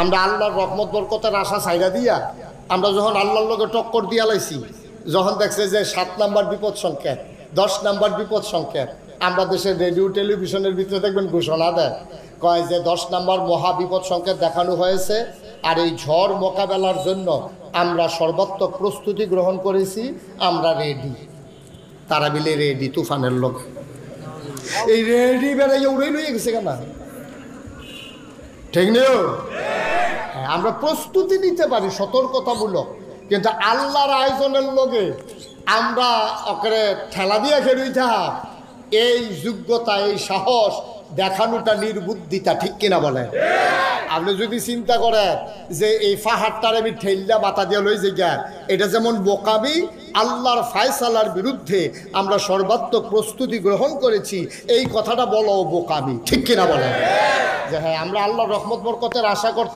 আমরা আল্লাহর রহমত বরকতের আশা ছাইরা দিয়া আমরা যখন আল্লাহর লগে টক্কর দিয়া লাইছি, যখন দেখছে যে 7 নাম্বার বিপদ সংকেত, 10 নাম্বার বিপদ সংকেত, আমরা দেশের রেডিও টেলিভিশনের ভিতরে দেখবেন ঘোষণা দেয়, কয় যে 10 নাম্বার মহা বিপদ সংকেত দেখানো হয়েছে। আর এই ঝড় মোকাবেলার জন্য আমরা সর্বাত্মক প্রস্তুতি গ্রহণ করেছি, আমরা রেডি। তারা মিলে রেডি তুফানের লোক, এই রেডি বেড়াইয়া উড়ে লইয়ে গেছে কেন? ঠিক নেই? আমরা প্রস্তুতি নিতে পারি সতর্কতামূলক, কিন্তু আল্লাহর আয়োজনের লগে আমরা ওকে ঠেলা দিয়ে খেলুইতা, এই যোগ্যতা এই সাহস দেখানোটা নির্বুদ্ধিতা, ঠিক কিনা বলেন? আপনি যদি চিন্তা করেন যে এই পাহাড়টার আমি ঠেল্লা মাথা দিয়ে লই যাই, এটা যেমন বোকামি, আল্লাহর ফায়সালার বিরুদ্ধে আমরা সর্বাত্মক প্রস্তুতি গ্রহণ করেছি, এই কথাটা বলো বোকামি, ঠিক কিনা বলেন? যে হ্যাঁ, আমরা আল্লাহর রহমত বরকতের আশা করছি।